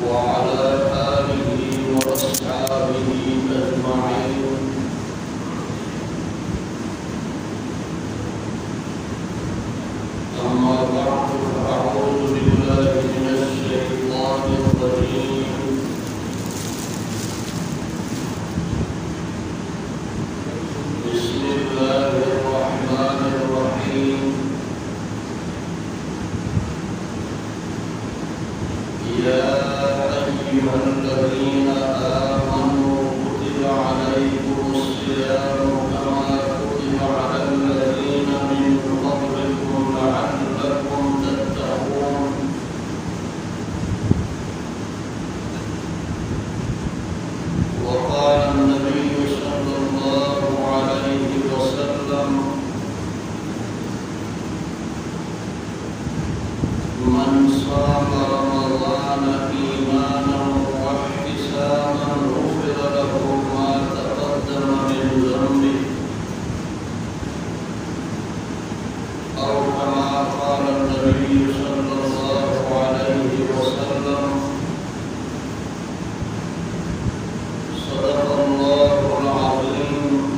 وعلى آله وأصحابه أجمعين. أما بعد فأعوذ بالله من الشيطان الرجيم. بسم الله الرحمن الرحيم. يا أيها الذين آمنوا كتب عليكم الصيام كما كتب على الذين من قبلكم لعلكم تتقون. وقال النبي صلى الله عليه وسلم: من صام رمضان إيمانا واحتسابا غفر له ما تقدم من ذنبه، أو كما قال النبي صلى الله عليه وسلم: صدق الله العظيم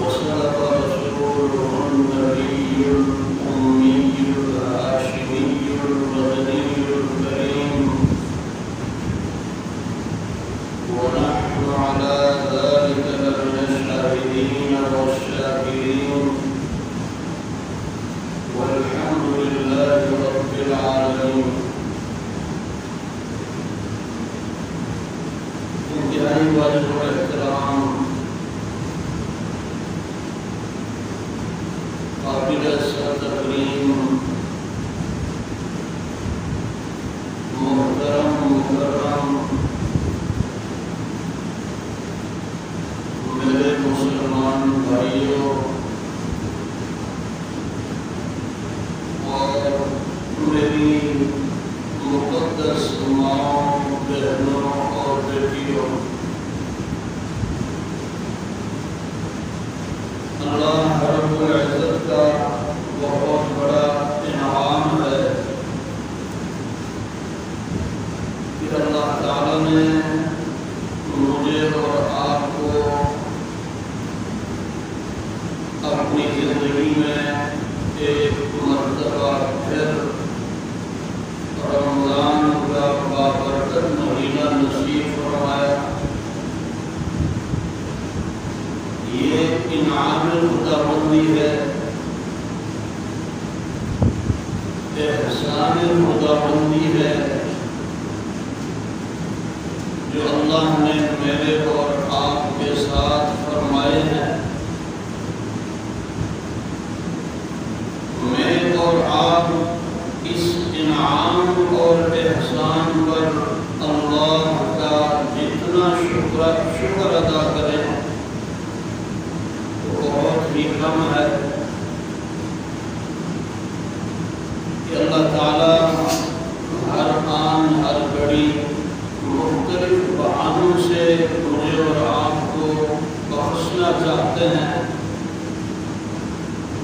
وصدق رسوله النبي الأمي الهاشمي المدني الكريم، ونحن على ذلك لمن الشاهدين والشاكرين، والحمد لله رب العالمين. انتہائی واجب و احترام قابل تکریم محترم مکرم میرے مسلمان بھائیوں اور میری مقدس ماؤں، بہنوں اور بیٹیوں، اللہ رب العزت کا بہت بڑا انعام ہے کہ اللہ تعالیٰ نے مجھے اور آپ کو اپنی زندگی میں ایک مرتبہ پھر رمضان کا بابرکت مہینہ نصیب فرمایا۔ یہ انعام خداوندی ہے، احسان خداوندی ہے جو اللہ نے میرے اور آپ کے ساتھ فرمائے ہیں۔ میں اور آپ اس انعام اور احسان پر اللہ کا جتنا شکر ادا کریں بہت ہی کم ہے کہ اللہ تعالیٰ ہر آن ہر گھڑی مختلف بہانوں سے مجھے اور آپ کو بخشنا چاہتے ہیں،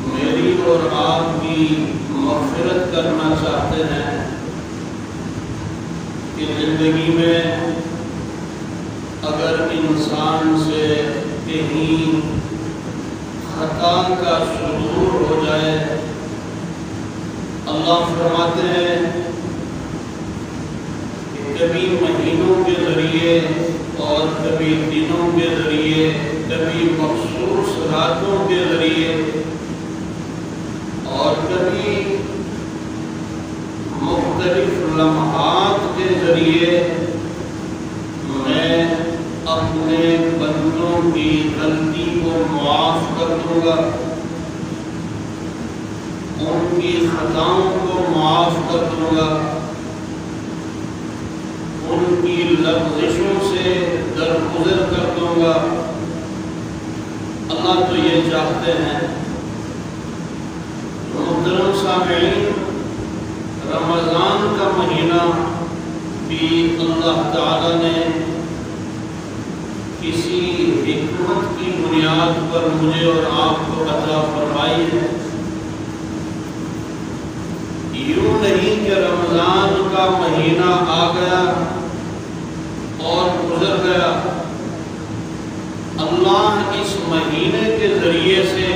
میری اور آپ کی مغفرت کرنا چاہتے ہیں کہ زندگی میں اگر انسان سے کہیں خطا کا شرور ہو جائے، اللہ فرماتے ہیں کہ کبھی مہینوں کے ذریعے اور کبھی دنوں کے ذریعے، کبھی مخصوص راتوں کے ذریعے اور کبھی مختلف لمحات کے ذریعے میں اپنے بندوں کی غلطی کو معاف کر دوں گا، ان کی خطاؤں کو معاف کر دوں گا، ان کی لغزشوں سے درگزر کر دوں گا۔ اللہ تو یہ چاہتے ہیں۔ محترم سامعین، رمضان کا مہینہ بھی اللہ تعالیٰ نے کسی حکمت کی بنیاد پر مجھے اور آپ کو عطا فرمائی ہے۔ یوں نہیں کہ رمضان کا مہینہ آ گیا اور گزر گیا، اللہ اس مہینے کے ذریعے سے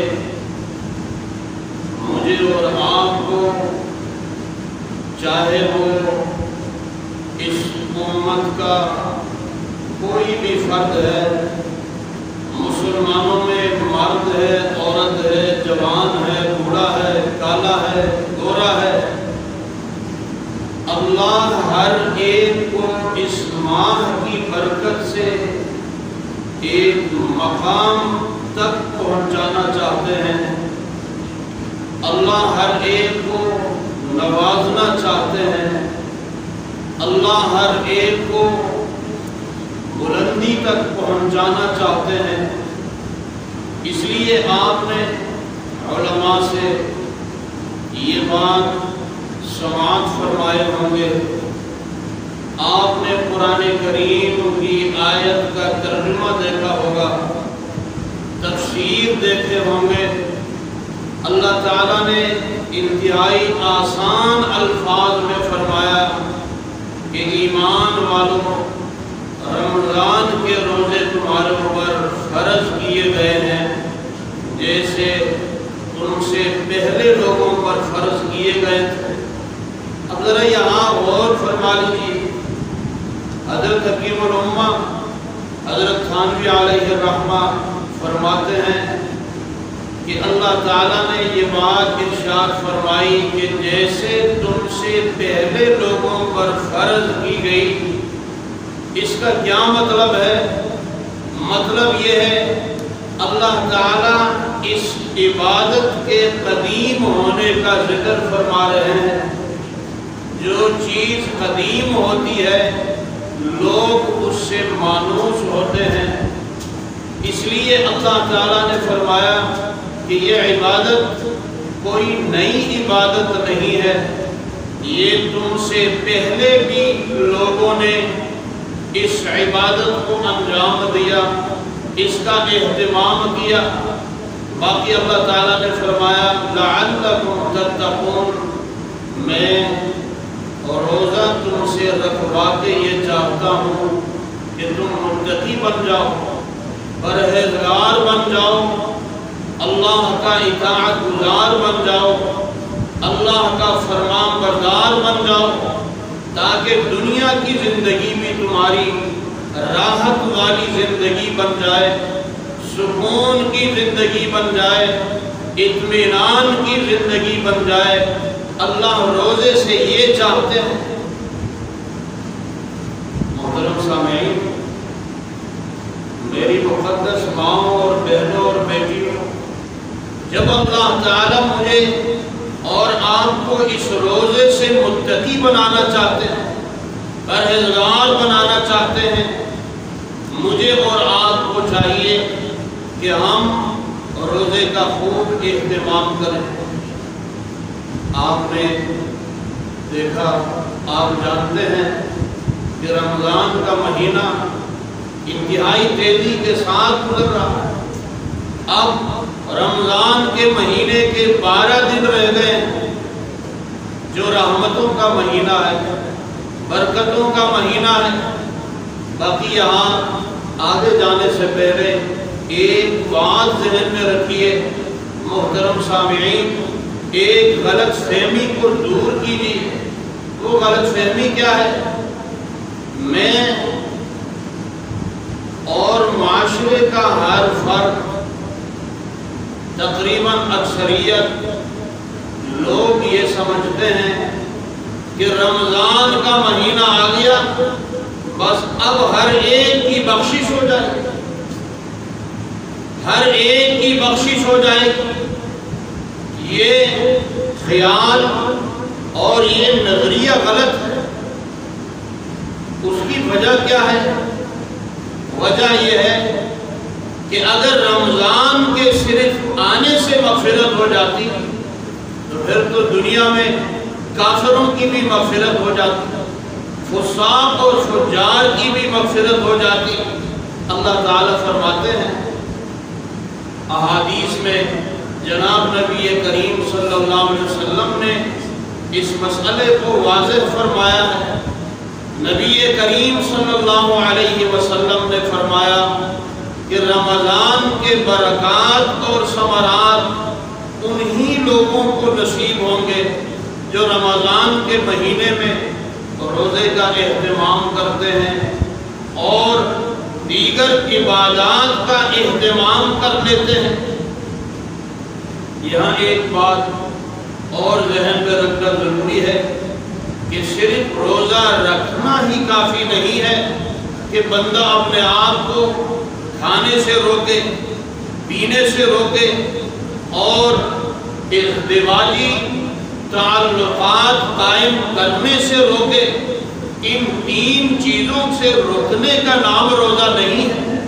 مجھے اور آپ کو، چاہے وہ اس امت کا کوئی بھی فرد ہے، مسلمانوں میں مرد ہے، عورت ہے، جوان ہے، بوڑھا ہے، کالا ہے، گورا ہے، اللہ ہر ایک کو اس ماہ کی برکت سے ایک مقام تک پہنچانا چاہتے ہیں، اللہ ہر ایک کو نوازنا چاہتے ہیں، اللہ ہر ایک کو بلندی تک پہنچانا چاہتے ہیں۔ اس لیے آپ نے علماء سے یہ بات سماعت فرمائے ہوں گے، آپ نے قرآن کریم کی آیت کا ترجمہ دیکھا ہوگا، تفسیر دیکھے ہوں گے۔ اللہ تعالیٰ نے انتہائی آسان الفاظ میں فرمایا کہ ایمان والوں، رمضان کے روزے تمہارے اوپر فرض کیے گئے ہیں جیسے تم سے پہلے لوگوں پر فرض کیے گئے تھے۔ اب ذرا یہاں غور فرما لیجیے، حضرت حکیم الامہ حضرت تھانوی علیہ الرحمہ فرماتے ہیں کہ اللہ تعالیٰ نے یہ بات ارشاد فرمائی کہ جیسے تم سے پہلے لوگوں پر فرض کی گئی۔ اس کا کیا مطلب ہے؟ مطلب یہ ہے اللہ تعالیٰ اس عبادت کے قدیم ہونے کا ذکر فرما رہے ہیں۔ جو چیز قدیم ہوتی ہے لوگ اس سے مانوس ہوتے ہیں، اس لیے اللہ تعالیٰ نے فرمایا کہ یہ عبادت کوئی نئی عبادت نہیں ہے، یہ تم سے پہلے بھی لوگوں نے اس عبادت کو انجام دیا، اس کا اہتمام کیا۔ باقی اللہ تعالیٰ نے فرمایا لعلکم تتقون، میں روزہ تم سے رکھوا کے یہ چاہتا ہوں کہ تم متقی بن جاؤ، پرہیزگار بن جاؤ، اللہ کا اطاعت گزار بن جاؤ، اللہ کا فرمان بردار بن جاؤ، تاکہ دنیا کی زندگی بھی تمہاری راحت والی زندگی بن جائے، سکون کی زندگی بن جائے، اطمینان کی زندگی بن جائے۔ اللہ روزے سے یہ چاہتے ہیں۔ محترم سامعین، میری مقدس ماؤں اور بہنوں اور بیٹیوں، جب اللہ تعالیٰ مجھے اور آپ کو اس روزے سے متقی بنانا چاہتے ہیں، پرہیزگار بنانا چاہتے ہیں، مجھے اور آپ کو چاہیے کہ ہم روزے کا خوب اہتمام کریں۔ آپ نے دیکھا، آپ جانتے ہیں کہ رمضان کا مہینہ انتہائی تیزی کے ساتھ گزر رہا ہے۔ اب رمضان کے مہینے کے 12 دن رہ گئے، جو رحمتوں کا مہینہ ہے، برکتوں کا مہینہ ہے۔ باقی یہاں آگے جانے سے پہلے ایک بات ذہن میں رکھیے محترم سامعین، ایک غلط فہمی کو دور کیجیے۔ وہ غلط فہمی کیا ہے؟ میں اور معاشرے کا ہر فرد، تقریباً اکثریت لوگ یہ سمجھتے ہیں کہ رمضان کا مہینہ آ گیا، بس اب ہر ایک کی بخشش ہو جائے، ہر ایک کی بخشش ہو جائے۔ یہ خیال اور یہ نظریہ غلط ہے۔ اس کی وجہ کیا ہے؟ وجہ یہ ہے کہ اگر رمضان کے صرف آنے سے مغفرت ہو جاتی تو پھر تو دنیا میں کافروں کی بھی مغفرت ہو جاتی، فساق اور فجار کی بھی مغفرت ہو جاتی۔ اللہ تعالیٰ فرماتے ہیں احادیث میں، جناب نبی کریم صلی اللہ علیہ وسلم نے اس مسئلے کو واضح فرمایا ہے۔ نبی کریم صلی اللہ علیہ وسلم نے فرمایا کہ رمضان کے برکات اور ثمرات انہی لوگوں کو نصیب ہوں گے جو رمضان کے مہینے میں روزے کا اہتمام کرتے ہیں اور دیگر عبادات کا اہتمام کر لیتے ہیں۔ یہاں ایک بات اور ذہن میں رکھنا ضروری ہے کہ صرف روزہ رکھنا ہی کافی نہیں ہے کہ بندہ اپنے آپ کو کھانے سے روکے، پینے سے روکے اور ازدواجی تعلقات قائم کرنے سے روکے۔ ان تین چیزوں سے روکنے کا نام روزہ نہیں ہے۔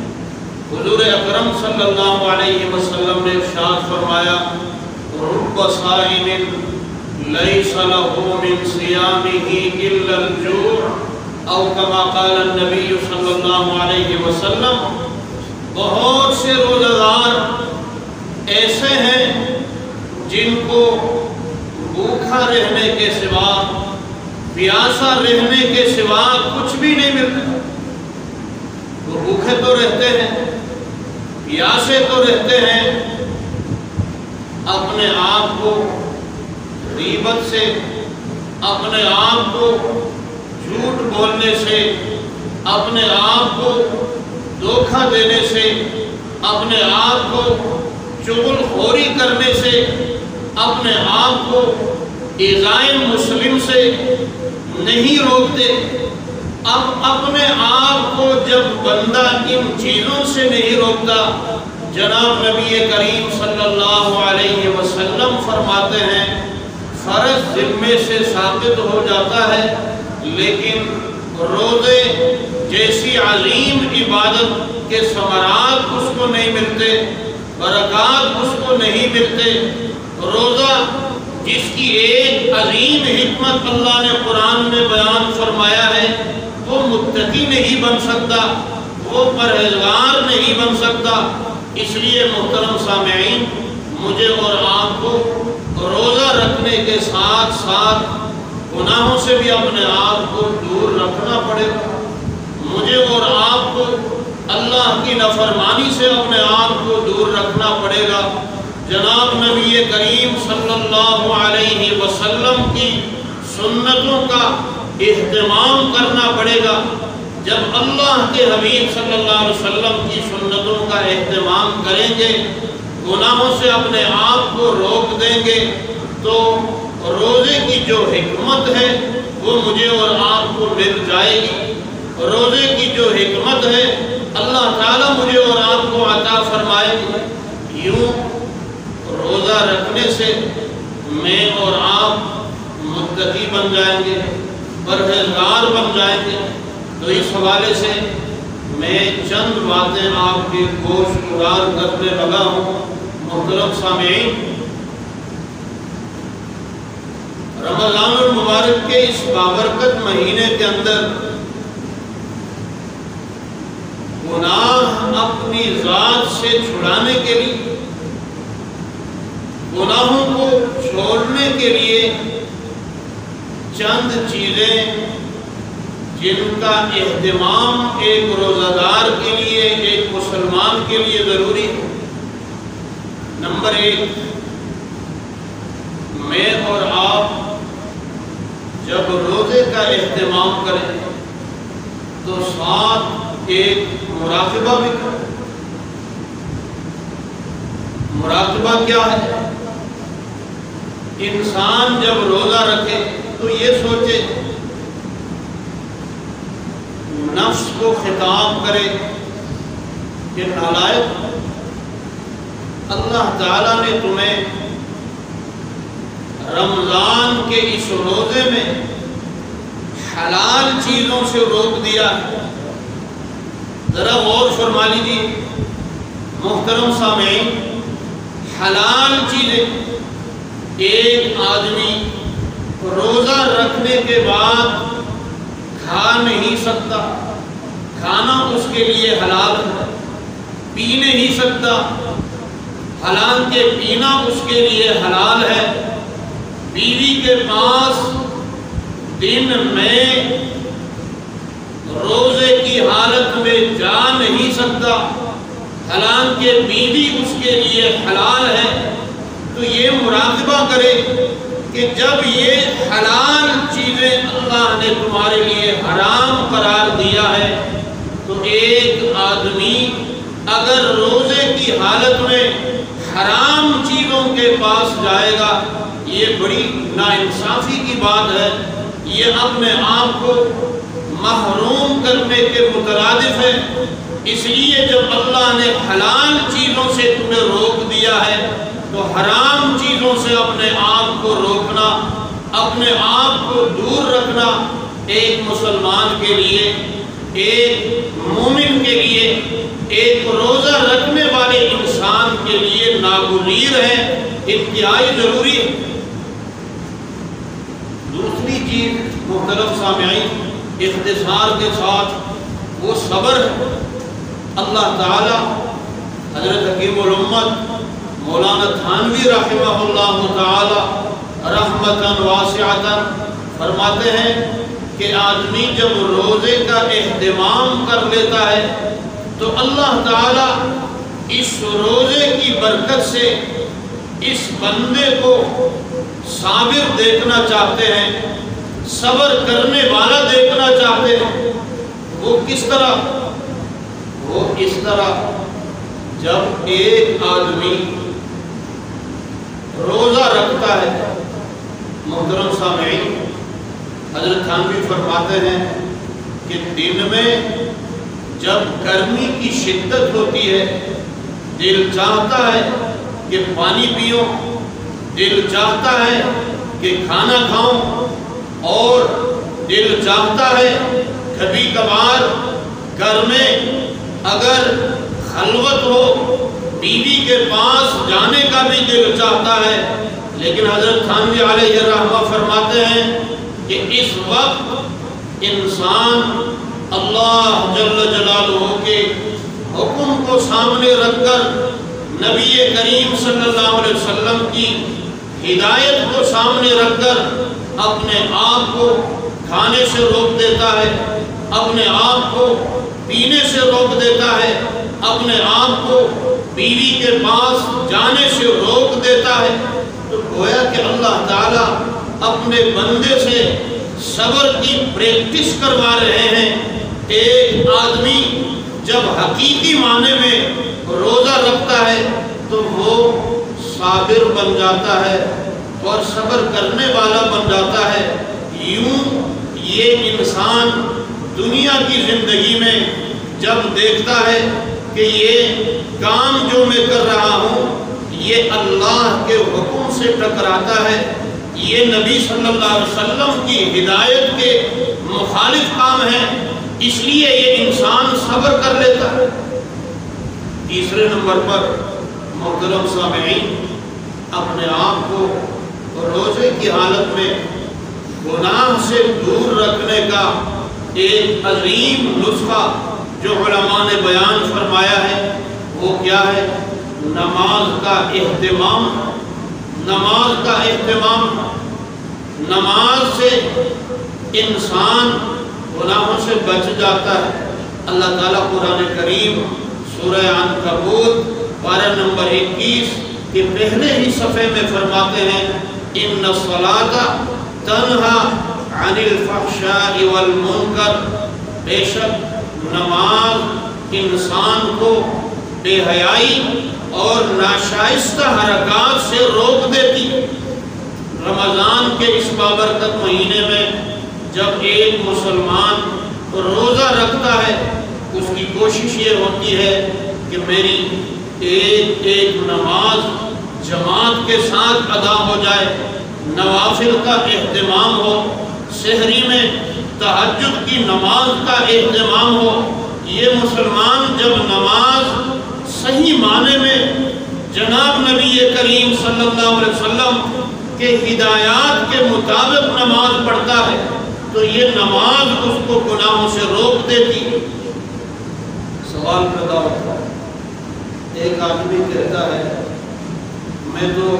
حضور اکرم صلی اللہ علیہ وسلم نے ارشاد فرمایا رب صائم لیس لہ من صیامہ الا الجوع او کما قال النبی صلی اللہ علیہ وسلم، بہت سے روزہ دار ایسے ہیں جن کو بھوکا رہنے کے سوا، پیاسا رہنے کے سوا کچھ بھی نہیں ملتا۔ وہ بھوکے تو رہتے ہیں، پیاسے تو رہتے ہیں، اپنے آپ کو غیبت سے، اپنے آپ کو جھوٹ بولنے سے، اپنے آپ کو دھوکہ دینے سے، اپنے آپ کو چغل خوری کرنے سے، اپنے آپ کو ایذائے مسلم سے نہیں روکتے۔ اب اپنے آپ کو جب بندہ ان چیزوں سے نہیں روکتا، جناب نبی کریم صلی اللہ علیہ وسلم فرماتے ہیں فرض ذمے سے ساقط ہو جاتا ہے، لیکن روزے جیسی عظیم عبادت کے ثمرات اس کو نہیں ملتے، برکات اس کو نہیں ملتے۔ روزہ جس کی ایک عظیم حکمت اللہ نے قرآن میں بیان فرمایا ہے، وہ متقی نہیں بن سکتا، وہ پرہیزگار نہیں بن سکتا۔ اس لیے محترم سامعین، مجھے اور آپ کو روزہ رکھنے کے ساتھ ساتھ گناہوں سے بھی اپنے آپ کو دور رکھنا پڑے گا۔ مجھے اور آپ کو اللہ کی نافرمانی سے اپنے آپ کو دور رکھنا پڑے گا۔ جناب نبی کریم صلی اللہ علیہ وسلم کی سنتوں کا اہتمام کرنا پڑے گا۔ جب اللہ کے حبیب صلی اللہ علیہ وسلم کی سنتوں کا اہتمام کریں گے، گناہوں سے اپنے آپ کو روک دیں گے، تو روزے کی جو حکمت ہے وہ مجھے اور آپ کو مل جائے گی۔ روزے کی جو حکمت ہے اللہ تعالیٰ مجھے اور آپ کو عطا فرمائے گی۔ یوں روزہ رکھنے سے میں اور آپ متقی بن جائیں گے، پرہیزگار بن جائیں گے۔ تو اس حوالے سے میں چند باتیں آپ کے گوش گزار کرنے لگا ہوں۔ محترم سامعین، رمضان المبارک کے اس بابرکت مہینے کے اندر گناہ اپنی ذات سے چھڑانے کے لیے، گناہوں کو چھوڑنے کے لیے چند چیزیں جن کا اہتمام ایک روزہ دار کے لیے، ایک مسلمان کے لیے ضروری ہے۔ نمبر 1، میں اور آپ جب روزے کا اہتمام کریں تو ساتھ ایک مراقبہ بھی کریں۔ مراقبہ کیا ہے؟ انسان جب روزہ رکھے تو یہ سوچے، نفس کو خطاب کرے کہ نالائق، اللہ تعالیٰ نے تمہیں رمضان کے اس روزے میں حلال چیزوں سے روک دیا۔ ذرا غور فرما لیجیے محترم سامعین، حلال چیزیں ایک آدمی روزہ رکھنے کے بعد کھا نہیں سکتا، کھانا اس کے لیے حلال ہے، پی نہیں سکتا، حلال کے پینا اس کے لیے حلال ہے، بیوی کے پاس دن میں روزے کی حالت میں جا نہیں سکتا، حالانکہ بیوی اس کے لیے حلال ہے، تو یہ مراقبہ کرے کہ جب یہ حلال چیزیں اللہ نے تمہارے لیے حرام قرار دیا ہے، تو ایک آدمی اگر روزے کی حالت میں حرام چیزوں کے پاس جائے گا، یہ بڑی ناانصافی کی بات ہے، یہ اپنے آپ کو محروم کرنے کے مترادف ہے۔ اس لیے جب اللہ نے حلال چیزوں سے تمہیں روک دیا ہے تو حرام چیزوں سے اپنے آپ کو روکنا، اپنے آپ کو دور رکھنا ایک مسلمان کے لیے، ایک مومن کے لیے، ایک روزہ رکھنے والے انسان کے لیے ناگزیر ہے، انتہائی ضروری ہے۔ دوسری چیز محترم سامعین، اختصار کے ساتھ وہ صبر ہے۔ اللہ تعالی حضرت حکیم الامت مولانا تھانوی رحمہ اللہ تعالی رحمتاً واسعتاً فرماتے ہیں کہ آدمی جب روزے کا اہتمام کر لیتا ہے تو اللہ تعالی اس روزے کی برکت سے اس بندے کو صابر دیکھنا چاہتے ہیں، صبر کرنے والا دیکھنا چاہتے ہیں۔ وہ کس طرح؟ وہ اس طرح جب ایک آدمی روزہ رکھتا ہے، محترم سامعین حضرت تھانوی فرماتے ہیں کہ دن میں جب گرمی کی شدت ہوتی ہے، دل چاہتا ہے کہ پانی پیو، دل چاہتا ہے کہ کھانا کھاؤں، اور دل چاہتا ہے کبھی کبھار گھر میں اگر خلوت ہو بیوی کے پاس جانے کا بھی دل چاہتا ہے، لیکن حضرت تھانوی علیہ الرحمہ فرماتے ہیں کہ اس وقت انسان اللہ جل جلالہ کے حکم کو سامنے رکھ کر، نبی کریم صلی اللہ علیہ وسلم کی ہدایت کو سامنے رکھ کر اپنے آپ کو کھانے سے روک دیتا ہے، اپنے آپ کو پینے سے روک دیتا ہے، اپنے آپ کو بیوی کے پاس جانے سے روک دیتا ہے۔ تو گویا کہ اللہ تعالیٰ اپنے بندے سے صبر کی پریکٹس کروا رہے ہیں۔ ایک آدمی جب حقیقی معنی میں روزہ رکھتا ہے تو وہ صابر بن جاتا ہے اور صبر کرنے والا بن جاتا ہے۔ یوں یہ انسان دنیا کی زندگی میں جب دیکھتا ہے کہ یہ کام جو میں کر رہا ہوں یہ اللہ کے حکم سے ٹکراتا ہے، یہ نبی صلی اللہ علیہ وسلم کی ہدایت کے مخالف کام ہے، اس لیے یہ انسان صبر کر لیتا ہے۔ تیسرے نمبر پر محترم سامعین، اپنے آپ کو روزے کی حالت میں گناہ سے دور رکھنے کا ایک عظیم نسخہ جو علماء نے بیان فرمایا ہے وہ کیا ہے؟ نماز کا اہتمام۔ نماز کا اہتمام، نماز سے انسان گناہوں سے بچ جاتا ہے۔ اللہ تعالیٰ قرآن کریم سورہ عنکبوت پارہ نمبر 21 کے پہلے ہی صفحے میں فرماتے ہیں ان الصلاۃ تنہا عن الفحشاء والمنکر، بے شک نماز انسان کو بے حیائی اور ناشائستہ حرکات سے روک دیتی۔ رمضان کے اس بابرکت مہینے میں جب ایک مسلمان روزہ رکھتا ہے اس کی کوشش یہ ہوتی ہے کہ میری ایک ایک نماز جماعت کے ساتھ ادا ہو جائے، نوافل کا اہتمام ہو، سحری میں تہجد کی نماز کا اہتمام ہو۔ یہ مسلمان جب نماز صحیح معنی میں جناب نبی کریم صلی اللہ علیہ وسلم کے ہدایات کے مطابق نماز پڑھتا ہے تو یہ نماز اس کو گناہوں سے روک دیتی۔ سوال پیدا ہوتا ہے، ایک آدمی کہتا ہے میں تو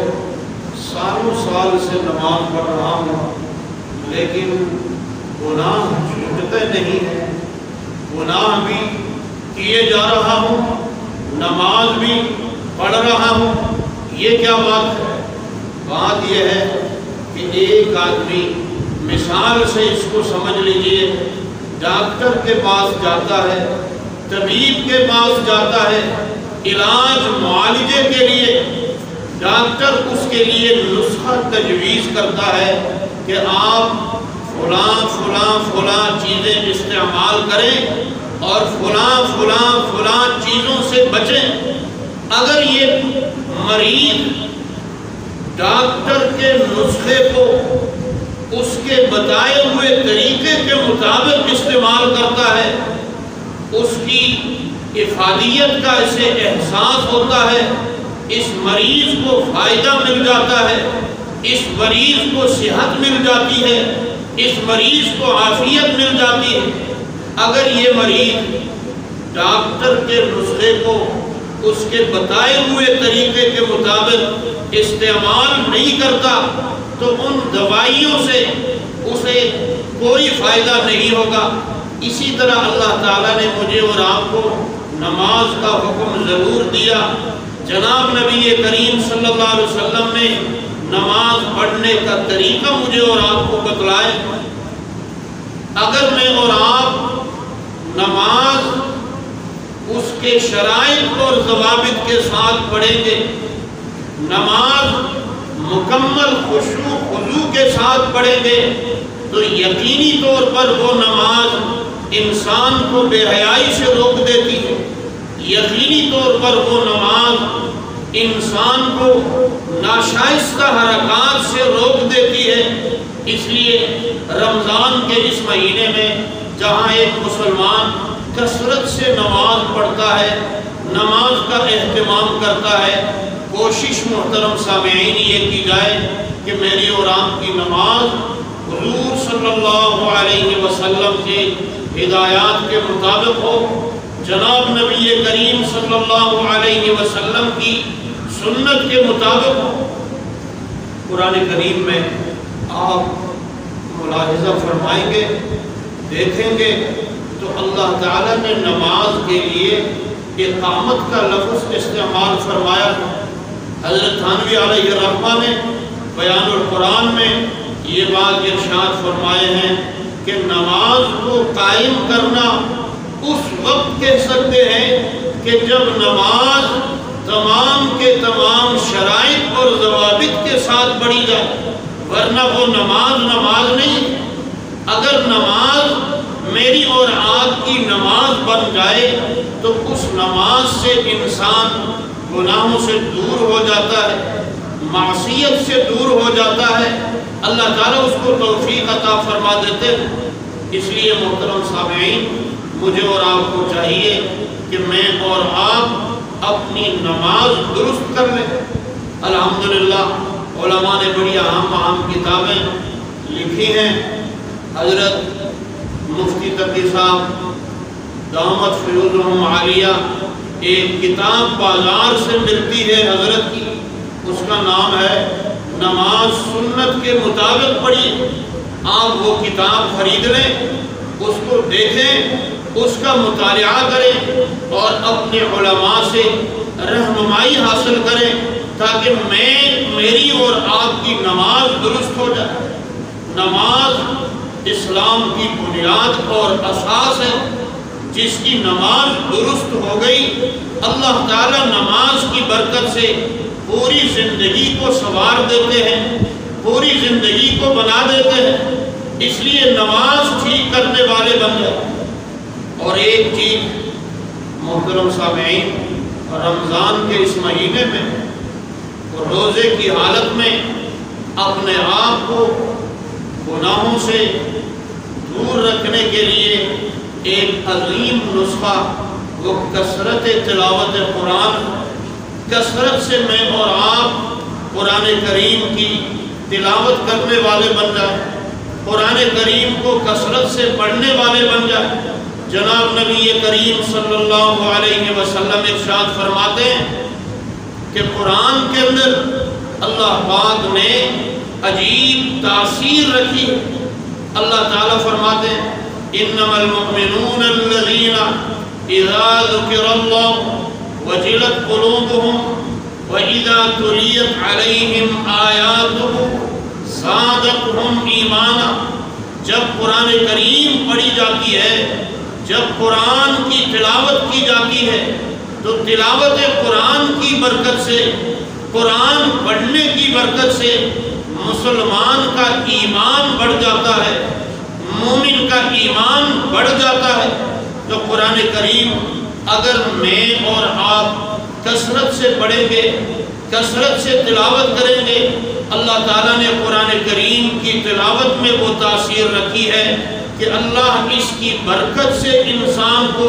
سالوں سال سے نماز پڑھ رہا ہوں لیکن گناہ چھوٹتے نہیں ہیں، گناہ بھی کیے جا رہا ہوں، نماز بھی پڑھ رہا ہوں، یہ کیا بات ہے؟ بات یہ ہے کہ ایک آدمی، مثال سے اس کو سمجھ لیجئے، ڈاکٹر کے پاس جاتا ہے، طبیب کے پاس جاتا ہے، علاج معالجے کے لیے ڈاکٹر اس کے لیے نسخہ تجویز کرتا ہے کہ آپ فلاں فلاں فلاں چیزیں استعمال کریں اور فلاں فلاں فلاں چیزوں سے بچیں۔ اگر یہ مریض ڈاکٹر کے نسخے کو اس کے بتائے ہوئے طریقے کے مطابق استعمال کرتا ہے، اس کی افادیت کا اسے احساس ہوتا ہے، اس مریض کو فائدہ مل جاتا ہے، اس مریض کو صحت مل جاتی ہے، اس مریض کو عافیت مل جاتی ہے۔ اگر یہ مریض ڈاکٹر کے نسخے کو اس کے بتائے ہوئے طریقے کے مطابق استعمال نہیں کرتا تو ان دوائیوں سے اسے کوئی فائدہ نہیں ہوگا۔ اسی طرح اللہ تعالیٰ نے مجھے اور آپ کو نماز کا حکم ضرور دیا۔ جناب نبی کریم صلی اللہ علیہ وسلم نے نماز پڑھنے کا طریقہ مجھے اور آپ کو بتلائے۔ اگر میں اور آپ نماز اس کے شرائط اور ضوابط کے ساتھ پڑھیں گے، نماز مکمل خشوع خضوع کے ساتھ پڑھیں گے، تو یقینی طور پر وہ نماز انسان کو بے حیائی سے روک دیتی ہے، یقینی طور پر وہ نماز انسان کو ناشائستہ حرکات سے روک دیتی ہے۔ اس لیے رمضان کے اس مہینے میں جہاں ایک مسلمان کثرت سے نماز پڑھتا ہے، نماز کا اہتمام کرتا ہے، کوشش محترم سامعین یہ کی جائے کہ میری اور آپ کی نماز حضور صلی اللہ علیہ وسلم کے ہدایات کے مطابق ہو، جناب نبی کریم صلی اللہ علیہ وسلم کی سنت کے مطابق ہو۔ قرآن کریم میں آپ ملاحظہ فرمائیں گے، دیکھیں گے تو اللہ تعالیٰ نے نماز کے لیے اقامت کا لفظ استعمال فرمایا۔ حضرت تھانوی علیہ الرحمہ نے بیان القرآن میں یہ بات ارشاد فرمائے ہیں کہ نماز کو قائم کرنا اس وقت کہہ سکتے ہیں کہ جب نماز تمام کے تمام شرائط اور ضوابط کے ساتھ پڑھی جائے، ورنہ وہ نماز نہیں۔ اگر نماز میری اور آپ کی نماز بن جائے تو اس نماز سے انسان گناہوں سے دور ہو جاتا ہے، معصیت سے دور ہو جاتا ہے، اللہ تعالیٰ اس کو توفیق عطا فرما دیتے ہیں۔ اس لیے محترم سامعین، مجھے اور آپ کو چاہیے کہ میں اور آپ اپنی نماز درست کر لیں۔ الحمدللہ علماء نے بڑی اہم کتابیں لکھی ہیں۔ حضرت مفتی تقی صاحب دامت فیوضہم عالیہ، ایک کتاب بازار سے ملتی ہے حضرت کی، اس کا نام ہے نماز سنت کے مطابق پڑھی۔ آپ وہ کتاب خرید لیں، اس کو دیکھیں، اس کا مطالعہ کریں اور اپنے علماء سے رہنمائی حاصل کریں تاکہ میری اور آپ کی نماز درست ہو جائے۔ نماز اسلام کی بنیاد اور اساس ہے، جس کی نماز درست ہو گئی اللہ تعالیٰ نماز کی برکت سے پوری زندگی کو سنوار دیتے ہیں، پوری زندگی کو بنا دیتے ہیں۔ اس لیے نماز ٹھیک کرنے والے بن جائے۔ اور ایک چیز محترم سامعین، رمضان کے اس مہینے میں روزے کی حالت میں اپنے آپ کو گناہوں سے دور رکھنے کے لیے ایک عظیم نسخہ وہ کثرت تلاوت قرآن، کثرت سے میں اور آپ قرآن کریم کی تلاوت کرنے والے بن جائیں، قرآن کریم کو کثرت سے پڑھنے والے بن جائیں۔ جناب نبی کریم صلی اللہ علیہ وسلم ارشاد فرماتے ہیں کہ قرآن کے اندر اللہ پاک نے عجیب تاثیر رکھی۔ اللہ تعالیٰ فرماتے ہیں انما المؤمنون الذین اذا ذکر اللہ وجلت قلوبهم وَإِذَا تُلِيَتْ عَلَيْهِمْ آيَاتُهُ زَادَتْهُمْ ایمانا، جب قرآن کریم پڑھی جاتی ہے، جب قرآن کی تلاوت کی جاتی ہے تو تلاوت قرآن کی برکت سے، قرآن پڑھنے کی برکت سے مسلمان کا ایمان بڑھ جاتا ہے، مومن کا ایمان بڑھ جاتا ہے۔ تو قرآن کریم اگر میں اور آپ کثرت سے پڑھیں گے، کثرت سے تلاوت کریں گے، اللہ تعالیٰ نے قرآن کریم کی تلاوت میں وہ تاثیر رکھی ہے کہ اللہ اس کی برکت سے انسان کو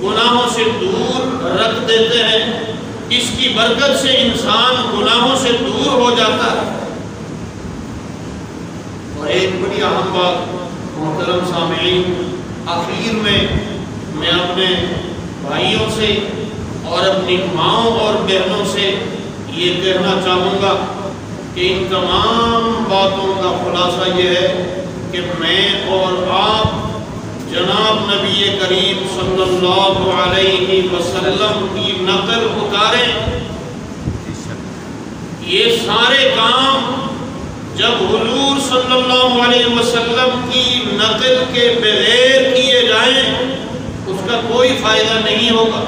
گناہوں سے دور رکھ دیتے ہیں، اس کی برکت سے انسان گناہوں سے دور ہو جاتا ہے۔ اور ایک بڑی اہم بات محترم سامعین، آخر میں اپنے بھائیوں سے اور اپنی ماؤں اور بہنوں سے یہ کہنا چاہوں گا کہ ان تمام باتوں کا خلاصہ یہ ہے کہ میں اور آپ جناب نبی کریم صلی اللہ علیہ وسلم کی نقل اتاریں۔ یہ سارے کام جب حضور صلی اللہ علیہ وسلم کی نقل کے بغیر کیے جائیں اس کا کوئی فائدہ نہیں ہوگا۔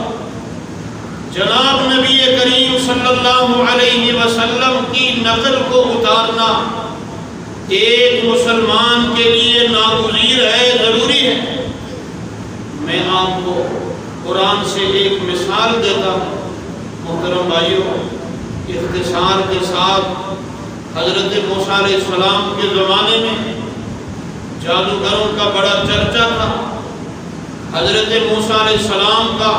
جناب نبی کریم صلی اللہ علیہ وسلم کی نقل کو اتارنا ایک مسلمان کے لیے ناگزیر ہے، ضروری ہے۔ میں آپ کو قرآن سے ایک مثال دیتا ہوں محترم بھائیوں، اختصار کے ساتھ۔ حضرت موسیٰ علیہ السلام کے زمانے میں جادوگروں کا بڑا چرچا تھا۔ حضرت موسیٰ علیہ السلام کا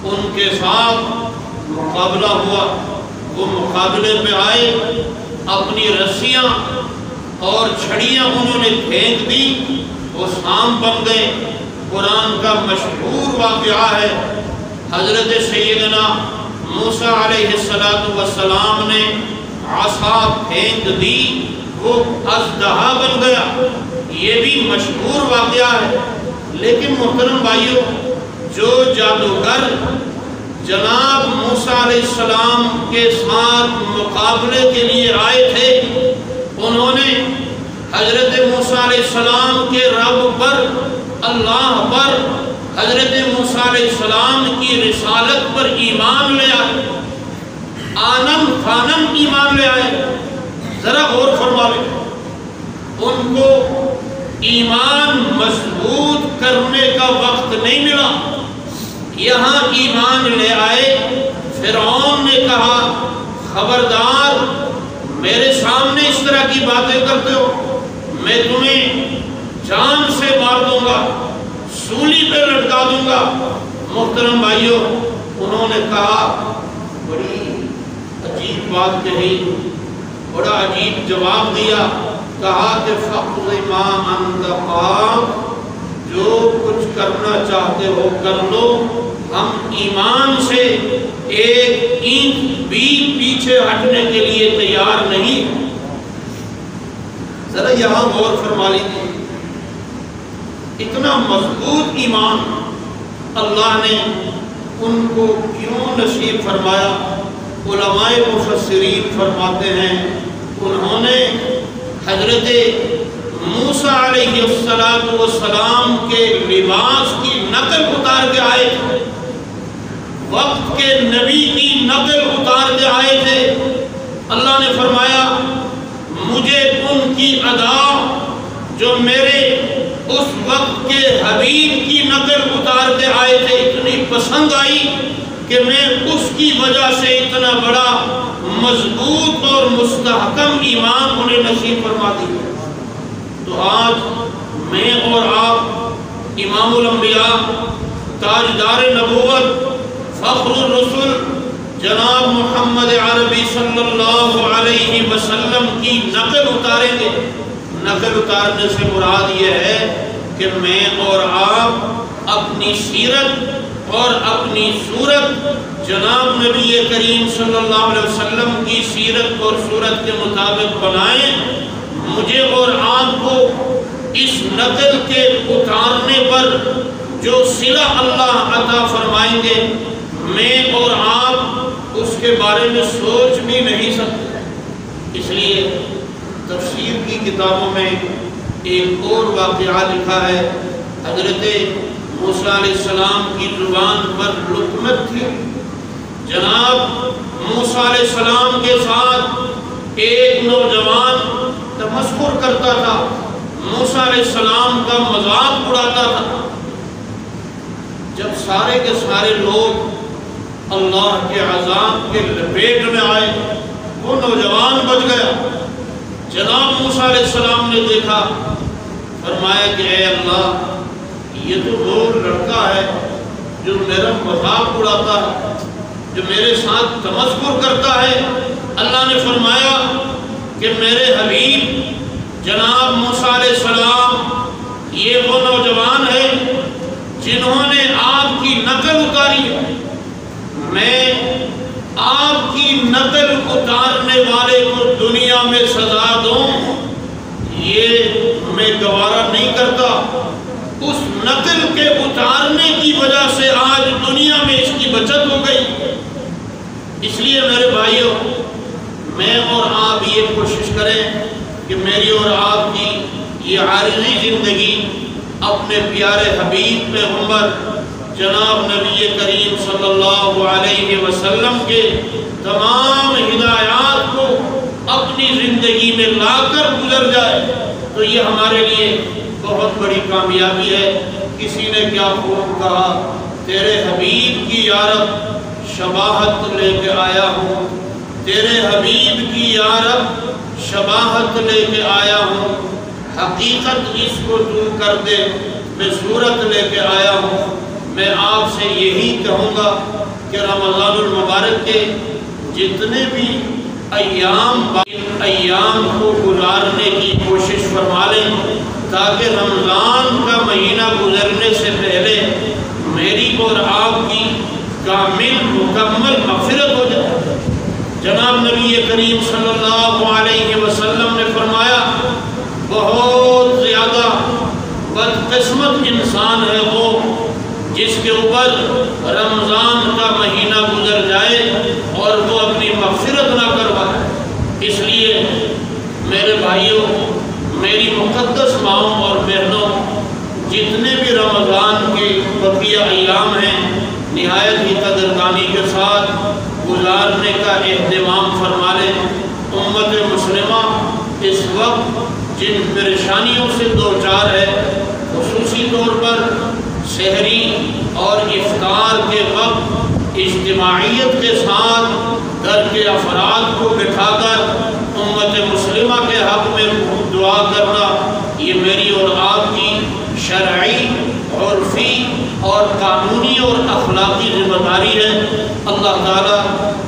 ان کے ساتھ مقابلہ ہوا، وہ مقابلے پہ آئے، اپنی رسیاں اور چھڑیاں انہوں نے پھینک دی، وہ سام بن گئے۔ قرآن کا مشہور واقعہ ہے، حضرت سیدنا موسیٰ علیہ السلام نے عصا پھینک دی، وہ اژدہا بن گیا، یہ بھی مشہور واقعہ ہے۔ لیکن محترم بھائیوں، جو جادوگر جناب موسیٰ علیہ السلام کے ساتھ مقابلے کے لیے آئے تھے، انہوں نے حضرت موسیٰ علیہ السلام کے رب پر، اللہ پر، حضرت موسیٰ علیہ السلام کی رسالت پر ایمان لے آئے، آنم خانم ایمان لے آئے۔ ذرا غور فرما لیں، ان کو ایمان مضبوط کرنے کا وقت نہیں ملا، یہاں ایمان لے آئے۔ فرعون نے کہا خبردار، میرے سامنے اس طرح کی باتیں کرتے ہو، میں تمہیں جان سے مار دوں گا، سولی پہ لٹکا دوں گا۔ محترم بھائیوں، انہوں نے کہا، بڑی عجیب بات کہی، بڑا عجیب جواب دیا، کہا کہ فَقْضِ مَا أَنْتَ قَاضٍ، جو کچھ کرنا چاہتے ہو کر لو، ہم ایمان سے ایک اینٹ بھی پیچھے ہٹنے کے لیے تیار نہیں۔ ذرا یہاں غور فرما لیجیے، اتنا مضبوط ایمان اللہ نے ان کو کیوں نصیب فرمایا؟ علماء مفسرین فرماتے ہیں انہوں نے حضرت موسیٰ علیہ السلام کے لباس کی نقل اتار کے آئے تھے، وقت کے نبی کی نقل اتار کے آئے تھے۔ اللہ نے فرمایا مجھے ان کی ادا جو میرے اس وقت کے حبیب کی نقل اتار کے آئے تھے اتنی پسند آئی کہ میں اس کی وجہ سے اتنا بڑا مضبوط اور مستحکم ایمان انہیں نصیب فرما دیا۔ تو آج میں اور آپ امام الانبیاء، تاجدار نبوت، فخر الرسل جناب محمد عربی صلی اللہ علیہ وسلم کی نقل اتاریں گے۔ نقل اتارنے سے مراد یہ ہے کہ میں اور آپ اپنی سیرت، اور اپنی صورت جناب نبی کریم صلی اللہ علیہ وسلم کی سیرت اور صورت کے مطابق بنائیں، مجھے اور آپ کو اس نقل کے اتارنے پر جو صلہ اللہ عطا فرمائیں گے، میں اور آپ اس کے بارے میں سوچ بھی نہیں سکتے۔ اس لیے تفسیر کی کتابوں میں ایک اور واقعہ لکھا ہے، حضرت موسیٰ علیہ السلام کی زبان پر لقمت تھی۔ جناب موسیٰ علیہ السلام کے ساتھ ایک نوجوان تمسخر کرتا تھا، موسیٰ علیہ السلام کا مذاق اڑاتا تھا۔ جب سارے کے سارے لوگ اللہ کے عذاب کے لپیٹ میں آئے، وہ نوجوان بچ گیا۔ جناب موسیٰ علیہ السلام نے دیکھا، فرمایا کہ اے اللہ، یہ تو وہ لڑکا ہے جو میرا مذاق اڑاتا ہے، جو میرے ساتھ تمسخر کرتا ہے۔ اللہ نے فرمایا کہ میرے حبیب جناب موسیٰ علیہ السلام، یہ وہ نوجوان ہے جنہوں نے آپ کی نقل اتاری ہے۔ میں آپ کی نقل اتارنے والے کو دنیا میں سزا دوں، یہ میں گوارا نہیں کرتا۔ اس نقل کے اتارنے کی وجہ سے آج دنیا میں اس کی بچت ہو گئی۔ اس لیے میرے بھائیوں، میں اور آپ یہ کوشش کریں کہ میری اور آپ کی یہ عارضی زندگی اپنے پیارے حبیب پیغمبر جناب نبی کریم صلی اللہ علیہ وسلم کے تمام ہدایات کو اپنی زندگی میں لا کر گزر جائے تو یہ ہمارے لیے بہت بڑی کامیابی ہے۔ کسی نے کیا خوب کہا، تیرے حبیب کی یارب شباہت لے کے آیا ہوں، تیرے حبیب کی یارب شباہت لے کے آیا ہوں، حقیقت اس کو تو کر دے، میں صورت لے کے آیا ہوں۔ میں آپ سے یہی کہوں گا کہ رمضان المبارک کے جتنے بھی ایام کو گزارنے کی کوشش فرما لیں تاکہ رمضان کا مہینہ گزرنے سے پہلے میری اور آپ کی کامل مکمل مغفرت ہو جائے۔ جناب نبی کریم صلی اللہ علیہ وسلم نے فرمایا، بہت زیادہ بدقسمت انسان ہے وہ جس کے اوپر رمضان کا مہینہ گزر جائے اور وہ اپنی مغفرت نہ کروائے۔ اس لیے میرے بھائیوں، میری مقدس ماؤں اور بہنوں، جتنے بھی رمضان کے بقیہ ایام ہیں نہایت ہی قدردانی کے ساتھ گزارنے کا اہتمام فرما لیں۔ امت مسلمہ اس وقت جن پریشانیوں سے دوچار ہے، خصوصی طور پر سحری اور افطار کے وقت اجتماعیت کے ساتھ گھر کے افراد کو بٹھا کر امت مسلمہ کے حق میں دعا کرنا، یہ میری اور آپ کی شرعی، عرفی اور قانونی اور اخلاقی ذمہ داری ہے۔ اللہ تعالیٰ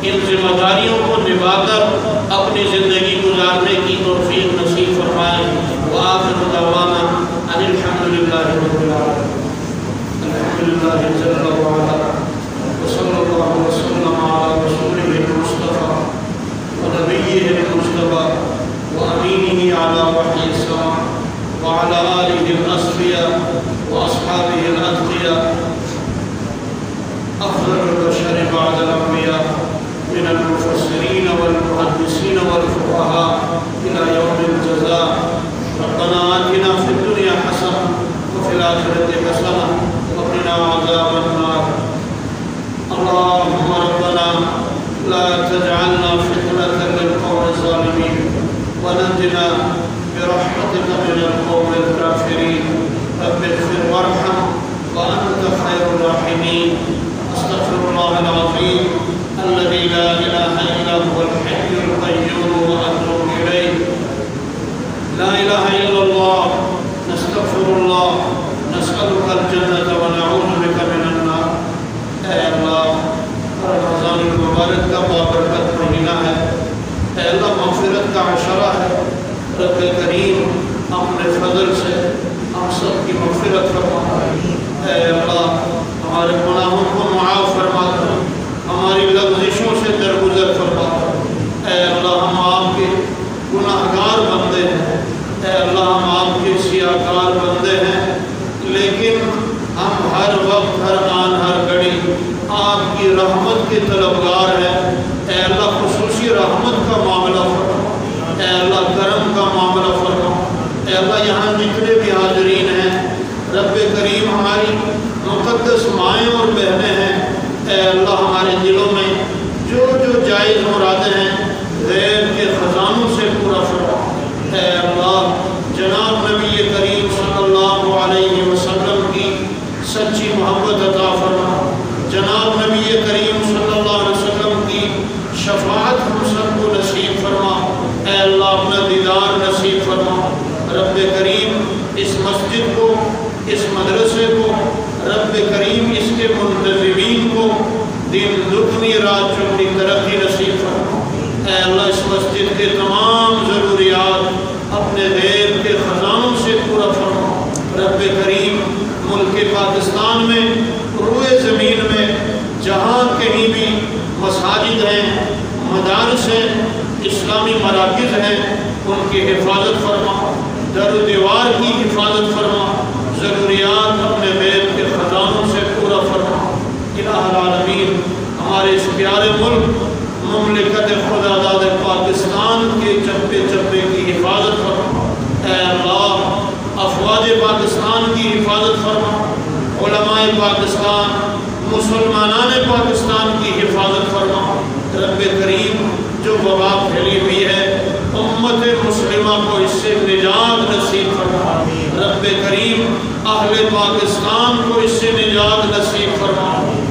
ان ذمہ داریوں کو نبھا کر اپنی زندگی گزارنے کی توفیق نصیب فرمائے۔ وآخر دعوانا ان الحمد للہ رب العالمین۔ الحمد للہ جل وعلا وصلی اللہ وسلم علی رسولہ المصطفیٰ ونبیہ المجتبیٰ وامینہ علی وحی السماء وعلی آلہ الاصفیاء واصحابہ الاتقیاء افضل البشر بعد الانبیاء من المفسرین والمحدثین والفقہاء الى یوم الجزاء۔ ربنا آتنا فی الدنیا حسنہ وفی الآخرۃ حسنہ وقنا عذاب النار۔ اللهم ربنا لا تجعلنا فتنة للقوم الظالمين ونجنا برحمتك من القوم الكافرين۔ رب اغفر وارحم وأنت خير الراحمين۔ أستغفر الله العظيم الذي لا إله إلا هو الحي القيوم وأتوب إليه۔ لا إله إلا الله، نستغفر الله، نسألك الجنة ونعوذ بك من النار۔ اے اللہ، رمضان المبارک کا بابرکت مہینہ ہے، اے اللہ مغفرت کا عشرہ ہے، رب جتنے بھی حاضرین ہیں رب کریم ہماری مقدس مائیں اور بہنیں ہیں، اے اللہ ہمارے دلوں میں جو جو جائز مرادیں ہیں غیب کے خزانوں سے پورا فرما۔ اے اللہ جناب نبی کریم صلی اللہ علیہ وسلم کی سچی محبت عطا فرما، جناب نبی کریم صلی اللہ علیہ وسلم کی شفاعت ہم سب کو نصیب فرما، اے اللہ اپنا دیدار نصیب فرما۔ رب کریم اس مسجد کو، اس مدرسے کو، رب کریم اس کے منتظمین کو دن دگنی رات چگنی ترقی نصیب فرما۔ اے اللہ اس مسجد کے تمام ضروریات اپنے غیب کے خزانوں سے پورا فرما۔ رب کریم ملک پاکستان میں، روئے زمین میں جہاں کہیں بھی مساجد ہیں، مدارس ہیں، اسلامی مراکز ہیں، ان کی حفاظت فرما، در و دیوار کی حفاظت فرما، ضروریات اپنے غیب کے خزانوں سے پورا فرما۔ الہ العالمین ہمارے اس پیارے ملک مملکت خداداد پاکستان کے چپے چپے کی حفاظت فرما۔ اے اللہ افواج پاکستان کی حفاظت فرما، علماء پاکستان، مسلمانان پاکستان کی حفاظت فرما۔ رب کریم جو وبا پھیلی ہوئی ہے امت مسلمہ کو اس سے نجات نصیب فرما۔ رب کریم اہل پاکستان کو اس سے نجات نصیب فرما۔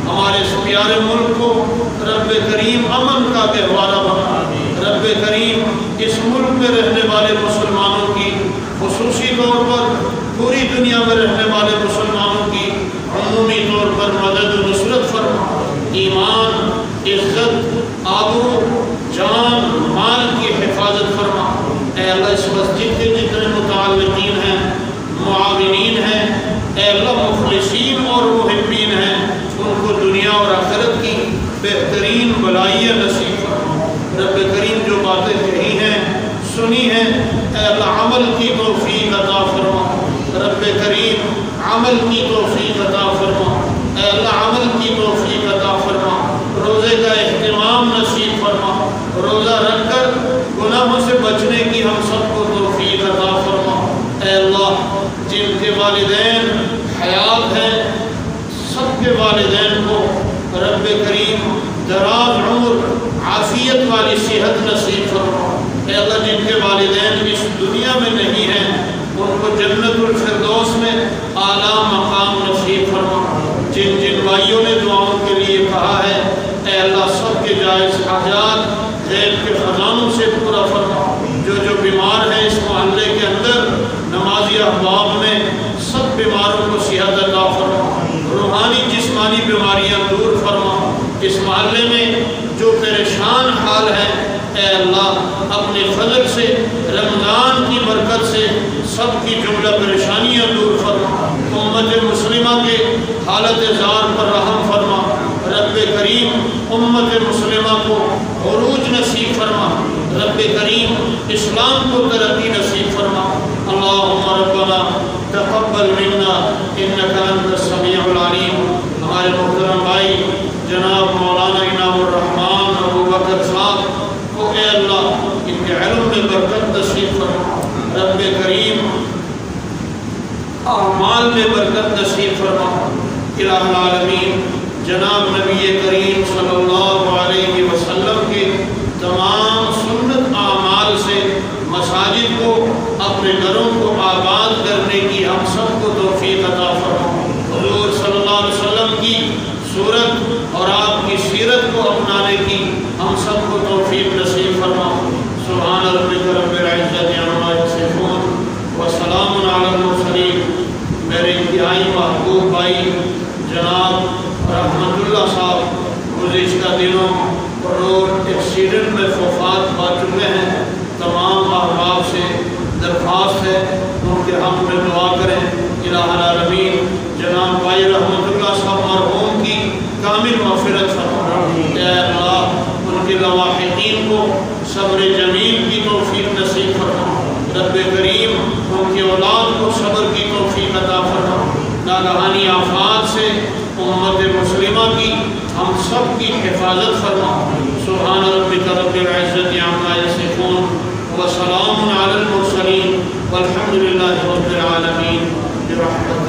ہمارے اس پیارے ملک کو رب کریم امن کا گہوارہ بنا۔ رب کریم اس ملک میں رہنے والے مسلمانوں کی، خصوصی طور پر پوری دنیا میں رہنے والے مسلمانوں کی عمومی طور پر مدد و نصرت فرما۔ ایمان، عزت، آبرو، جان، مال کی حفاظت فرما۔ اے اللہ اس مسجد کے جتنے متعلقین ہیں، معاونین ہیں، اے اللہ مخلصین اور محبین ہیں، ان کو دنیا اور آخرت کی بہترین بلائیاں نصیب فرما۔ رب کریم جو باتیں کہی ہیں، سنی ہیں، اے اللہ عمل کی توفیق عطا فرما۔ رب کریم عمل کی توفیق عطا فرما، اے اللہ عمل کی توفیق عطا فرما۔ روزے کا اہتمام نصیب فرما، روزہ رکھ کر گناہوں سے بچنے کی ہم سب کو توفیق عطا فرما۔ اے اللہ جن کے والدین حیات ہیں سب کے والدین کو رب کریم دراز عمر، عافیت والی صحت نصیب فرما۔ اے اللہ جن کے والدین اس دنیا میں نہیں ہیں ان کو جنت الفردوس میں اعلیٰ مقام نصیب فرما۔ جن جن بھائیوں نے دعاؤں کے لیے کہا ہے اے اللہ سب کے جائز حاجات غیب کے خزانوں سے پورا فرما۔ جو بیمار ہیں اس محلے کے اندر نمازی احباب میں سب بیماروں کو صحت عطا فرما، روحانی جسمانی بیماریاں دور فرما۔ اس محلے میں جو پریشان حال ہیں اے اللہ اپنے فضل سے، رمضان کی برکت سے سب کی جملہ پریشانیاں دور فرما۔ امت مسلمہ کے حالت زار پر رحم فرما۔ رب کریم امت مسلمہ کو عروج نصیب فرما۔ رب کریم اسلام کو ترقی نصیب فرما۔ اللہم ربنا تقبل منا انک انت السمیع العلیم۔ ہمارے محترم بھائی جناب مولانا انعام الرحمن ابو بکر صاحب کو اے اللہ ان کے علم میں برکت نصیب فرما۔ رب کریم اعمال میں برکت نصیب فرما۔ الہ العالمین جناب نبی کریم صلی اللہ علیہ وسلم کے تمام سنت اعمال سے مساجد کو، اپنے گھروں کو آباد کرنے کی ہم سب کو توفیق عطا فرما۔ حضور صلی اللہ علیہ وسلم کی صورت اور آپ کی سیرت کو اپنانے کی ہم سب کو توفیق نصیب فرما۔ سبحان ربک رب العزت عما یصفون وسلام علی المرسلین۔ میرے انتہائی محبوب بھائی جناب رحمت اللہ صاحب گزشتہ دنوں روڈ ایکسیڈنٹ میں وفات پا چکے ہیں۔ تمام احباب سے درخواست ہے ان کے حق میں دعا کریں۔ الہ العالمین جناب بھائی رحمت اللہ صاحب مرحوم کی کامل مغفرت فرما۔ اے اللہ ان کے لواحقین کو صبر جمیل کی توفیق نصیب فرما۔ رب کریم ان کی اولاد کو صبر کی توفیق عطا فرما۔ ناگہانی آفات سے امت مسلمہ کی ہم سب کی حفاظت فرما۔ سبحان ربک رب العزت عما یصفون وسلام علی المرسلین والحمد للہ رب العالمین برحمتک